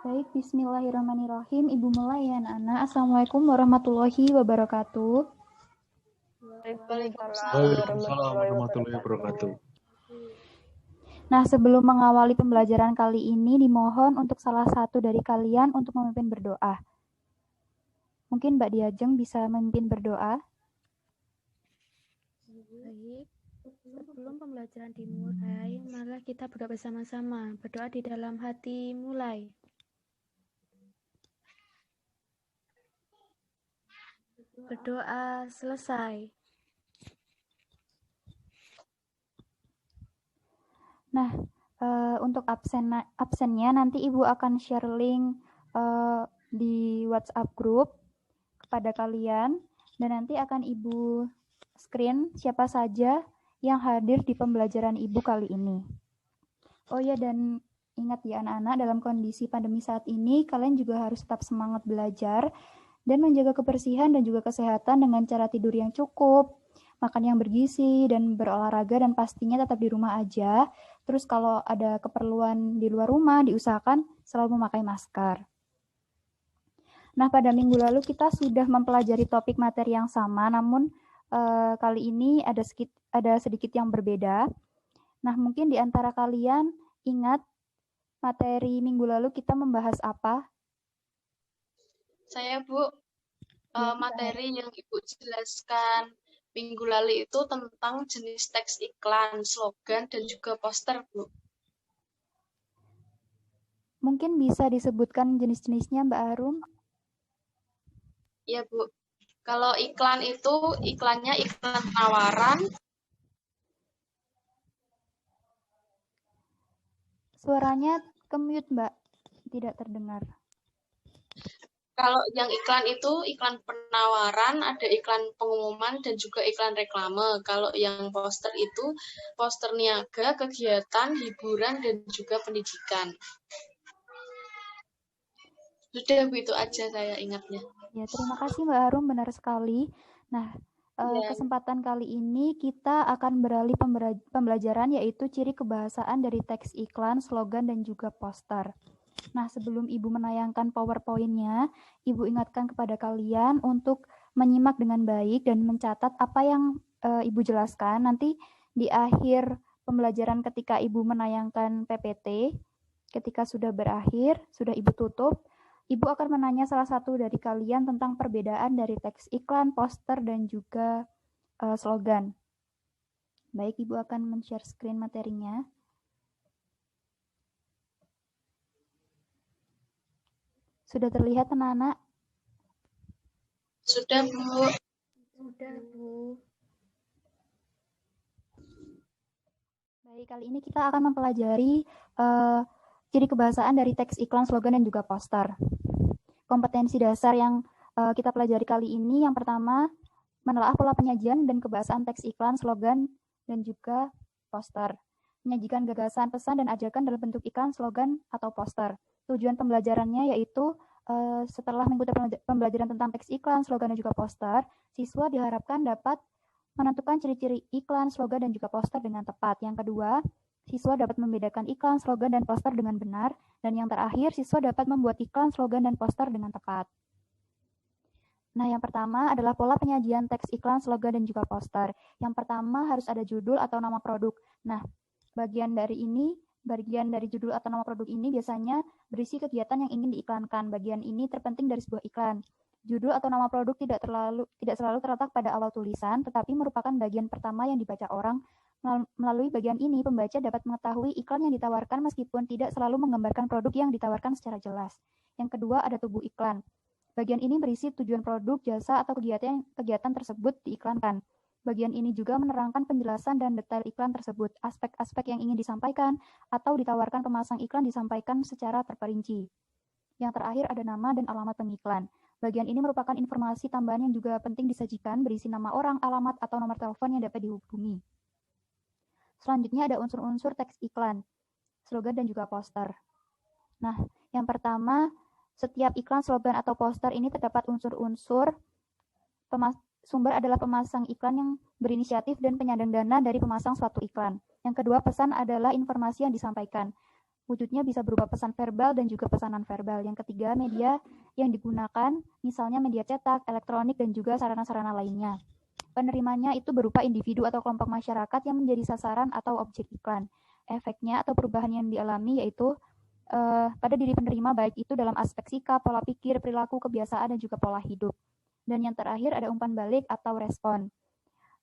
Baik, bismillahirrahmanirrahim. Ibu mulai ya anak-anak. Assalamualaikum warahmatullahi wabarakatuh. Waalaikumsalam warahmatullahi wabarakatuh. Nah, sebelum mengawali pembelajaran kali ini, dimohon untuk salah satu dari kalian untuk memimpin berdoa. Mungkin Mbak Diajeng bisa memimpin berdoa. Baik, sebelum pembelajaran dimulai, mari kita berdoa bersama-sama. Berdoa di dalam hati mulai. Berdoa selesai. Nah, untuk absennya nanti Ibu akan share link di WhatsApp group kepada kalian dan nanti akan Ibu screen siapa saja yang hadir di pembelajaran Ibu kali ini. Oh ya, dan ingat ya anak-anak, dalam kondisi pandemi saat ini kalian juga harus tetap semangat belajar dan menjaga kebersihan dan juga kesehatan dengan cara tidur yang cukup, makan yang bergizi, dan berolahraga, dan pastinya tetap di rumah aja. Terus kalau ada keperluan di luar rumah, diusahakan selalu memakai masker. Nah, pada minggu lalu kita sudah mempelajari topik materi yang sama, namun kali ini ada sedikit yang berbeda. Nah, mungkin di antara kalian ingat materi minggu lalu kita membahas apa? Saya, Bu, materi yang Ibu jelaskan minggu lalu itu tentang jenis teks iklan, slogan, dan juga poster, Bu. Mungkin bisa disebutkan jenis-jenisnya, Mbak Arum? Iya, Bu. Kalau iklan itu, iklannya iklan penawaran. Suaranya ke-mute, Mbak. Tidak terdengar. Kalau yang iklan itu iklan penawaran, ada iklan pengumuman, dan juga iklan reklame. Kalau yang poster itu poster niaga, kegiatan, hiburan, dan juga pendidikan. Sudah, Bu, itu aja saya ingatnya. Ya, terima kasih Mbak Arum, benar sekali. Nah, kesempatan kali ini kita akan beralih pembelajaran yaitu ciri kebahasaan dari teks iklan, slogan, dan juga poster. Nah, sebelum Ibu menayangkan PowerPoint-nya, Ibu ingatkan kepada kalian untuk menyimak dengan baik dan mencatat apa yang Ibu jelaskan. Nanti di akhir pembelajaran ketika Ibu menayangkan PPT, ketika sudah berakhir, sudah Ibu tutup, Ibu akan menanya salah satu dari kalian tentang perbedaan dari teks iklan, poster, dan juga slogan. Baik, Ibu akan men-share screen materinya. Sudah terlihat, anak-anak? Sudah, Bu. Sudah, Bu. Baik, kali ini kita akan mempelajari ciri kebahasaan dari teks iklan, slogan, dan juga poster. Kompetensi dasar yang kita pelajari kali ini, yang pertama, menelaah pola penyajian dan kebahasaan teks iklan, slogan, dan juga poster. Menyajikan gagasan, pesan, dan ajakan dalam bentuk iklan, slogan, atau poster. Tujuan pembelajarannya yaitu setelah mengikuti pembelajaran tentang teks iklan, slogan, dan juga poster, siswa diharapkan dapat menentukan ciri-ciri iklan, slogan, dan juga poster dengan tepat. Yang kedua, siswa dapat membedakan iklan, slogan, dan poster dengan benar. Dan yang terakhir, siswa dapat membuat iklan, slogan, dan poster dengan tepat. Nah, yang pertama adalah pola penyajian teks iklan, slogan, dan juga poster. Yang pertama harus ada judul atau nama produk. Nah, bagian dari judul atau nama produk ini biasanya berisi kegiatan yang ingin diiklankan. Bagian ini terpenting dari sebuah iklan. Judul atau nama produk tidak selalu terletak pada awal tulisan, tetapi merupakan bagian pertama yang dibaca orang. Melalui bagian ini, pembaca dapat mengetahui iklan yang ditawarkan meskipun tidak selalu menggambarkan produk yang ditawarkan secara jelas. Yang kedua, ada tubuh iklan. Bagian ini berisi tujuan produk, jasa, atau kegiatan tersebut diiklankan. Bagian ini juga menerangkan penjelasan dan detail iklan tersebut. Aspek-aspek yang ingin disampaikan atau ditawarkan pemasang iklan disampaikan secara terperinci. Yang terakhir ada nama dan alamat pengiklan. Bagian ini merupakan informasi tambahan yang juga penting disajikan, berisi nama orang, alamat, atau nomor telepon yang dapat dihubungi. Selanjutnya ada unsur-unsur teks iklan, slogan, dan juga poster. Nah, yang pertama, setiap iklan, slogan, atau poster ini terdapat unsur-unsur. Sumber adalah pemasang iklan yang berinisiatif dan penyandang dana dari pemasang suatu iklan. Yang kedua, pesan adalah informasi yang disampaikan. Wujudnya bisa berupa pesan verbal dan juga pesanan verbal. Yang ketiga, media yang digunakan, misalnya media cetak, elektronik, dan juga sarana-sarana lainnya. Penerimanya itu berupa individu atau kelompok masyarakat yang menjadi sasaran atau objek iklan. Efeknya atau perubahan yang dialami yaitu pada diri penerima, baik itu dalam aspek sikap, pola pikir, perilaku, kebiasaan, dan juga pola hidup. Dan yang terakhir ada umpan balik atau respon.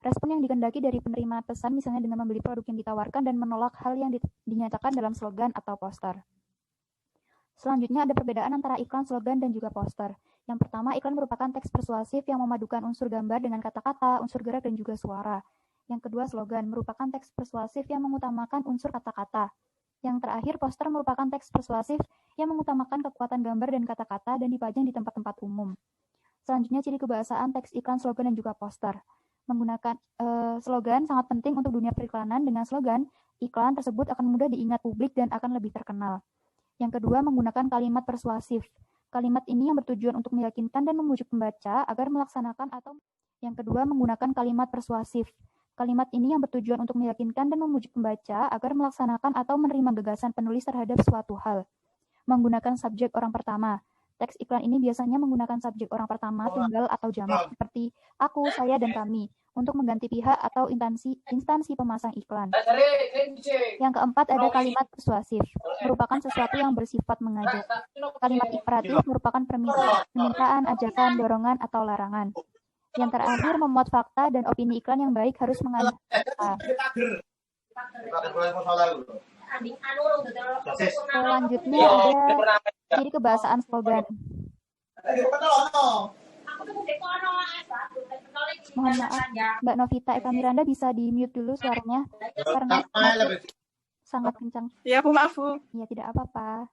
Respon yang dikehendaki dari penerima pesan misalnya dengan membeli produk yang ditawarkan dan menolak hal yang dinyatakan dalam slogan atau poster. Selanjutnya ada perbedaan antara iklan, slogan, dan juga poster. Yang pertama, iklan merupakan teks persuasif yang memadukan unsur gambar dengan kata-kata, unsur gerak, dan juga suara. Yang kedua, slogan merupakan teks persuasif yang mengutamakan unsur kata-kata. Yang terakhir, poster merupakan teks persuasif yang mengutamakan kekuatan gambar dan kata-kata dan dipajang di tempat-tempat umum. Selanjutnya, ciri kebahasaan teks iklan, slogan, dan juga poster. Menggunakan slogan sangat penting untuk dunia periklanan. Dengan slogan, iklan tersebut akan mudah diingat publik dan akan lebih terkenal. Yang kedua, menggunakan kalimat persuasif. Kalimat ini yang bertujuan untuk meyakinkan dan memujuk pembaca agar melaksanakan atau yang kedua, menggunakan kalimat persuasif. Kalimat ini yang bertujuan untuk meyakinkan dan memujuk pembaca agar melaksanakan atau menerima gagasan penulis terhadap suatu hal. Menggunakan subjek orang pertama. Teks iklan ini biasanya menggunakan subjek orang pertama, tunggal, atau jamak, seperti aku, saya, dan kami, untuk mengganti pihak atau instansi pemasang iklan. Yang keempat ada kalimat persuasif, merupakan sesuatu yang bersifat mengajak. Kalimat imperatif merupakan permintaan, ajakan, dorongan, atau larangan. Yang terakhir memuat fakta dan opini iklan yang baik harus mengandung fakta. Selanjutnya ada ciri kebahasaan slogan. Mohon maaf, Mbak Novita Eka Miranda bisa di-mute dulu suaranya karena sangat kencang. Ya, Bu, maaf, Bu. Ya, tidak apa-apa.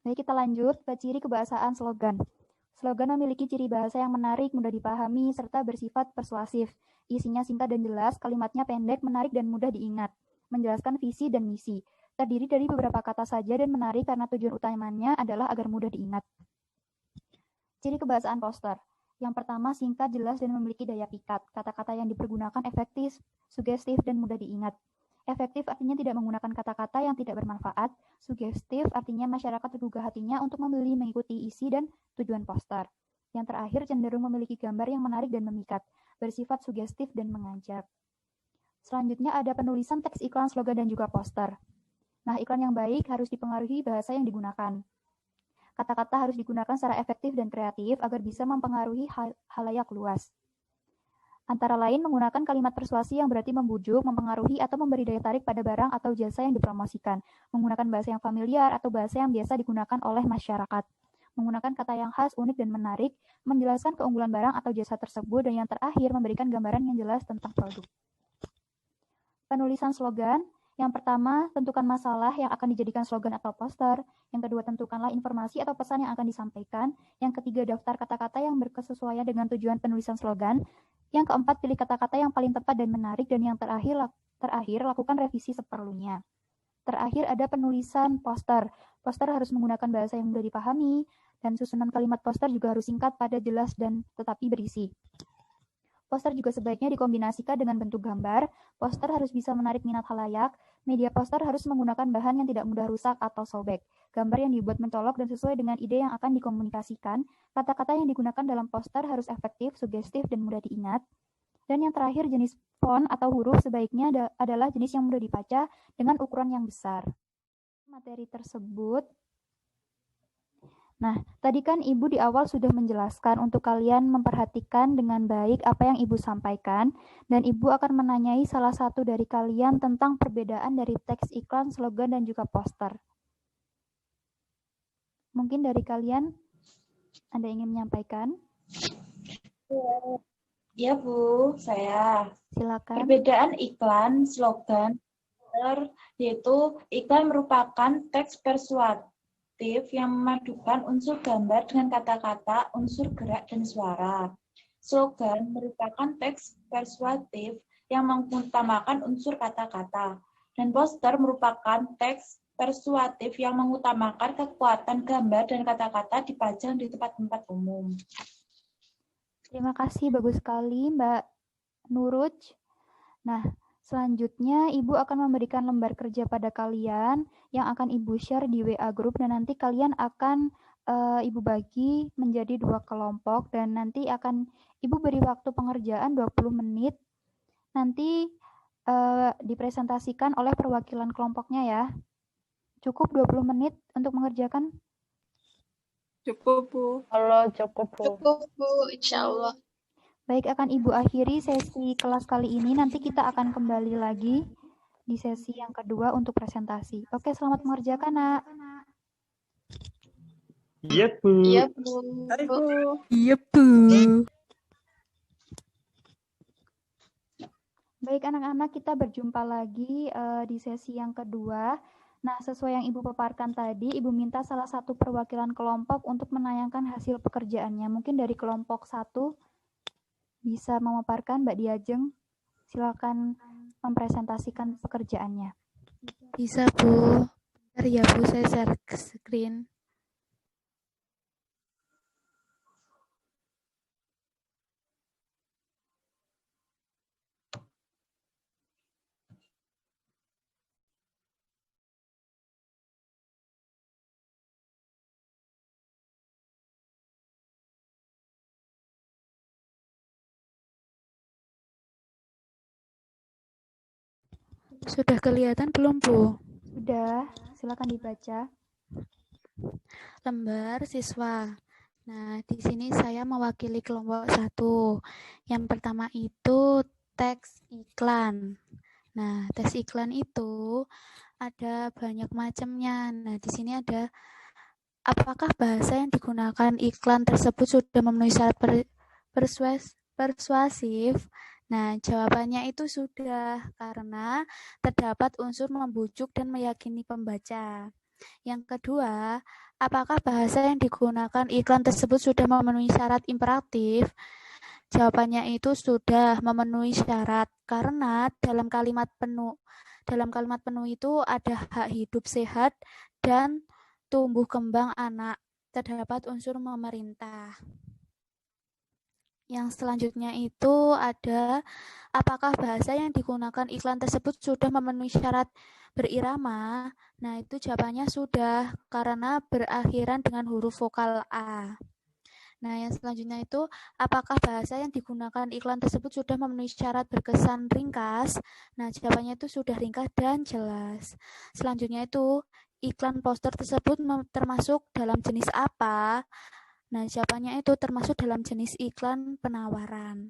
Baik, kita lanjut ke ciri kebahasaan slogan. Slogan memiliki ciri bahasa yang menarik, mudah dipahami, serta bersifat persuasif. Isinya singkat dan jelas, kalimatnya pendek, menarik, dan mudah diingat. Menjelaskan visi dan misi. Terdiri dari beberapa kata saja dan menarik karena tujuan utamanya adalah agar mudah diingat. Ciri kebahasaan poster. Yang pertama, singkat, jelas, dan memiliki daya pikat. Kata-kata yang dipergunakan efektif, sugestif, dan mudah diingat. Efektif artinya tidak menggunakan kata-kata yang tidak bermanfaat. Sugestif artinya masyarakat tergugah hatinya untuk membeli mengikuti isi dan tujuan poster. Yang terakhir, cenderung memiliki gambar yang menarik dan memikat, bersifat sugestif dan mengajak. Selanjutnya ada penulisan teks iklan, slogan, dan juga poster. Nah, iklan yang baik harus dipengaruhi bahasa yang digunakan. Kata-kata harus digunakan secara efektif dan kreatif agar bisa mempengaruhi halayak luas. Antara lain menggunakan kalimat persuasi yang berarti membujuk, mempengaruhi, atau memberi daya tarik pada barang atau jasa yang dipromosikan. Menggunakan bahasa yang familiar atau bahasa yang biasa digunakan oleh masyarakat. Menggunakan kata yang khas, unik, dan menarik, menjelaskan keunggulan barang atau jasa tersebut, dan yang terakhir memberikan gambaran yang jelas tentang produk. Penulisan slogan. Yang pertama, tentukan masalah yang akan dijadikan slogan atau poster. Yang kedua, tentukanlah informasi atau pesan yang akan disampaikan. Yang ketiga, daftar kata-kata yang berkesesuaian dengan tujuan penulisan slogan. Yang keempat, pilih kata-kata yang paling tepat dan menarik. Dan yang terakhir lakukan revisi seperlunya. Terakhir ada penulisan poster. Poster harus menggunakan bahasa yang mudah dipahami. Dan susunan kalimat poster juga harus singkat, padat, jelas, dan tetapi berisi. Poster juga sebaiknya dikombinasikan dengan bentuk gambar. Poster harus bisa menarik minat khalayak. Media poster harus menggunakan bahan yang tidak mudah rusak atau sobek. Gambar yang dibuat mencolok dan sesuai dengan ide yang akan dikomunikasikan. Kata-kata yang digunakan dalam poster harus efektif, sugestif, dan mudah diingat. Dan yang terakhir, jenis font atau huruf sebaiknya adalah jenis yang mudah dibaca dengan ukuran yang besar. Materi tersebut. Nah, tadi kan Ibu di awal sudah menjelaskan untuk kalian memperhatikan dengan baik apa yang Ibu sampaikan, dan Ibu akan menanyai salah satu dari kalian tentang perbedaan dari teks iklan, slogan, dan juga poster. Mungkin dari kalian ada yang ingin menyampaikan? Ya, Bu, saya. Silakan. Perbedaan iklan, slogan, poster, yaitu iklan merupakan teks persuasif yang memadukan unsur gambar dengan kata-kata, unsur gerak, dan suara. Slogan merupakan teks persuasif yang mengutamakan unsur kata-kata. Dan poster merupakan teks persuasif yang mengutamakan kekuatan gambar dan kata-kata dipajang di tempat-tempat umum. Terima kasih, bagus sekali Mbak Nuruj. Nah, Selanjutnya, Ibu akan memberikan lembar kerja pada kalian yang akan Ibu share di WA group dan nanti kalian akan Ibu bagi menjadi 2 kelompok dan nanti akan Ibu beri waktu pengerjaan 20 menit. Nanti dipresentasikan oleh perwakilan kelompoknya ya. Cukup 20 menit untuk mengerjakan? Cukup, Bu. Halo, cukup, Bu. Cukup, Bu, insya Allah. Baik, akan Ibu akhiri sesi kelas kali ini. Nanti kita akan kembali lagi di sesi yang kedua untuk presentasi. Oke, selamat mengerjakan, Nak. Iya, Bu. Iya, Bu. Hai, Bu. Iya, Bu. Baik, anak-anak, kita berjumpa lagi di sesi yang kedua. Nah, sesuai yang Ibu paparkan tadi, Ibu minta salah satu perwakilan kelompok untuk menayangkan hasil pekerjaannya. Mungkin dari kelompok 1 bisa memaparkan, Mbak Diajeng. Silakan mempresentasikan pekerjaannya. Bisa, Bu. Bentar ya, Bu, saya share screen. Sudah kelihatan belum, Bu? Sudah, silakan dibaca. Lembar siswa. Nah, di sini saya mewakili kelompok 1. Yang pertama itu teks iklan. Nah, teks iklan itu ada banyak macamnya. Nah, di sini ada apakah bahasa yang digunakan iklan tersebut sudah memenuhi syarat persuasif? Nah, jawabannya itu sudah karena terdapat unsur membujuk dan meyakini pembaca. Yang kedua, apakah bahasa yang digunakan iklan tersebut sudah memenuhi syarat imperatif? Jawabannya itu sudah memenuhi syarat karena dalam kalimat penuh itu ada hak hidup sehat dan tumbuh kembang anak, terdapat unsur memerintah. Yang selanjutnya itu ada apakah bahasa yang digunakan iklan tersebut sudah memenuhi syarat berirama? Nah, itu jawabannya sudah karena berakhiran dengan huruf vokal A. Nah, yang selanjutnya itu apakah bahasa yang digunakan iklan tersebut sudah memenuhi syarat berkesan ringkas? Nah, jawabannya itu sudah ringkas dan jelas. Selanjutnya itu iklan poster tersebut termasuk dalam jenis apa? Nah, jawabannya itu termasuk dalam jenis iklan penawaran.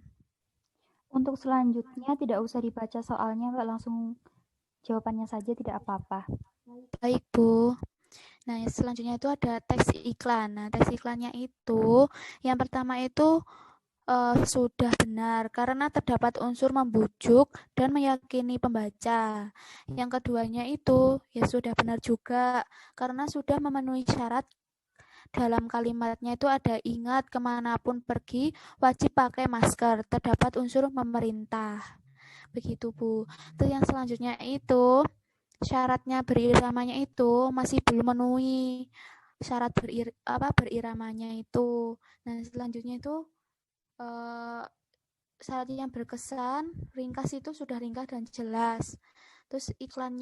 Untuk selanjutnya tidak usah dibaca soalnya, Mbak, langsung jawabannya saja, tidak apa-apa. Baik, Bu. Nah, selanjutnya itu ada teks iklan. Nah, teks iklannya itu yang pertama itu sudah benar karena terdapat unsur membujuk dan meyakini pembaca. Yang keduanya itu ya sudah benar juga karena sudah memenuhi syarat. Dalam kalimatnya itu ada ingat kemanapun pergi wajib pakai masker, terdapat unsur memerintah. Begitu, Bu. Terus yang selanjutnya itu syaratnya beriramanya itu masih belum memenuhi syarat beriramanya itu. Nah, selanjutnya itu syarat yang berkesan, ringkas itu sudah ringkas dan jelas. Terus iklan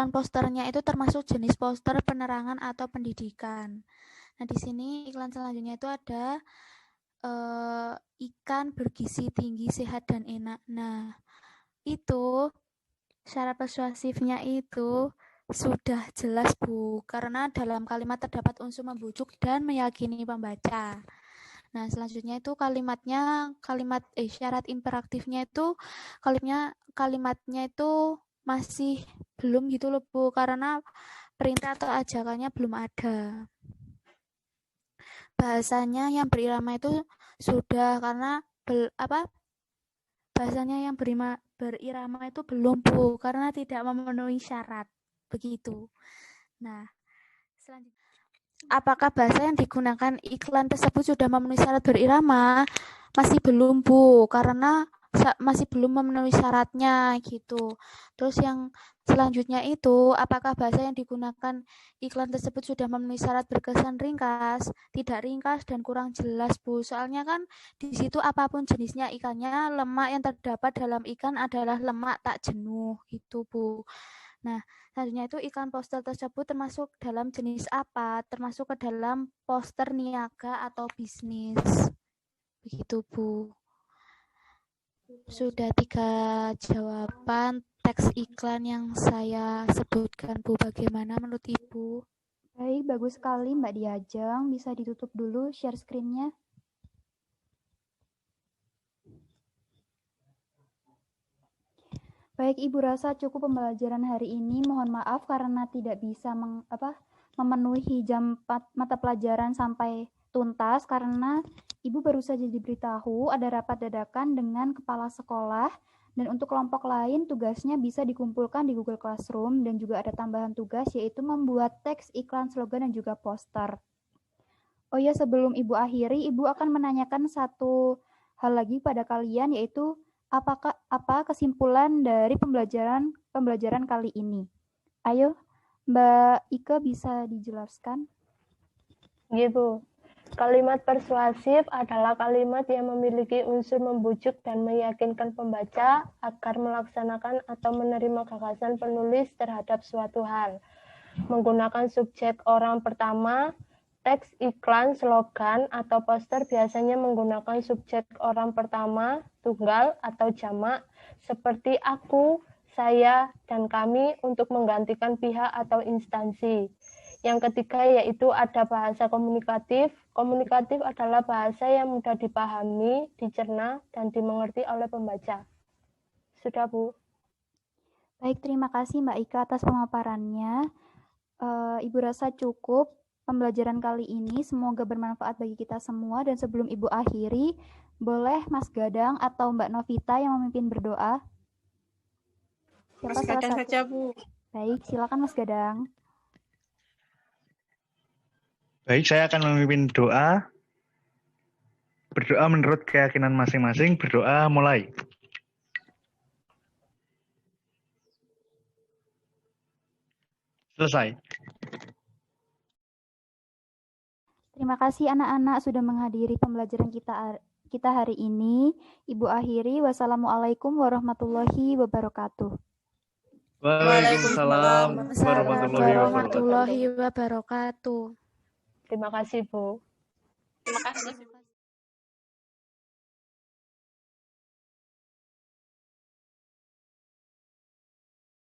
posternya itu termasuk jenis poster penerangan atau pendidikan. Nah, di sini iklan selanjutnya itu ada ikan bergizi tinggi, sehat dan enak. Nah, itu syarat persuasifnya itu sudah jelas, Bu, karena dalam kalimat terdapat unsur membujuk dan meyakini pembaca. Nah, selanjutnya itu syarat imperatifnya itu kalimatnya itu masih belum gitu loh, Bu, karena perintah atau ajakannya belum ada. Bahasanya yang berirama itu sudah karena bahasanya yang berirama itu belum, Bu, karena tidak memenuhi syarat. Begitu. Nah, selanjutnya apakah bahasa yang digunakan iklan tersebut sudah memenuhi syarat berirama? Masih belum, Bu, karena masih belum memenuhi syaratnya gitu. Terus yang selanjutnya itu, apakah bahasa yang digunakan iklan tersebut sudah memenuhi syarat berkesan ringkas, tidak ringkas, dan kurang jelas, Bu. Soalnya kan di situ apapun jenisnya ikannya, lemak yang terdapat dalam ikan adalah lemak tak jenuh gitu, Bu. Nah, selanjutnya itu iklan poster tersebut termasuk dalam jenis apa? Termasuk ke dalam poster niaga atau bisnis. Begitu, Bu. Sudah 3 jawaban teks iklan yang saya sebutkan, Bu. Bagaimana menurut Ibu? Baik, bagus sekali Mbak Diajeng. Bisa ditutup dulu share screen-nya. Baik, Ibu rasa cukup pembelajaran hari ini. Mohon maaf karena tidak bisa memenuhi jam mata pelajaran sampai tuntas karena Ibu baru saja diberitahu ada rapat dadakan dengan kepala sekolah dan untuk kelompok lain tugasnya bisa dikumpulkan di Google Classroom dan juga ada tambahan tugas yaitu membuat teks iklan, slogan, dan juga poster. Oh ya, sebelum Ibu akhiri, Ibu akan menanyakan satu hal lagi pada kalian yaitu apa kesimpulan dari pembelajaran kali ini? Ayo, Mbak Ika bisa dijelaskan? Gitu. Kalimat persuasif adalah kalimat yang memiliki unsur membujuk dan meyakinkan pembaca agar melaksanakan atau menerima gagasan penulis terhadap suatu hal. Menggunakan subjek orang pertama, teks iklan, slogan, atau poster biasanya menggunakan subjek orang pertama, tunggal, atau jamak, seperti aku, saya, dan kami untuk menggantikan pihak atau instansi. Yang ketiga yaitu ada bahasa komunikatif. Komunikatif adalah bahasa yang mudah dipahami, dicerna, dan dimengerti oleh pembaca. Sudah, Bu. Baik, terima kasih Mbak Ika atas pemaparannya. Ibu rasa cukup pembelajaran kali ini. Semoga bermanfaat bagi kita semua. Dan sebelum Ibu akhiri, boleh Mas Gadang atau Mbak Novita yang memimpin berdoa? Mas Gadang saja, Bu. Baik, silakan Mas Gadang. Baik, saya akan memimpin doa. Berdoa menurut keyakinan masing-masing. Berdoa mulai. Selesai. Terima kasih anak-anak sudah menghadiri pembelajaran kita hari ini. Ibu akhiri, wassalamualaikum warahmatullahi wabarakatuh. Waalaikumsalam warahmatullahi wabarakatuh. wabarakatuh. Terima kasih, Bu. Terima kasih.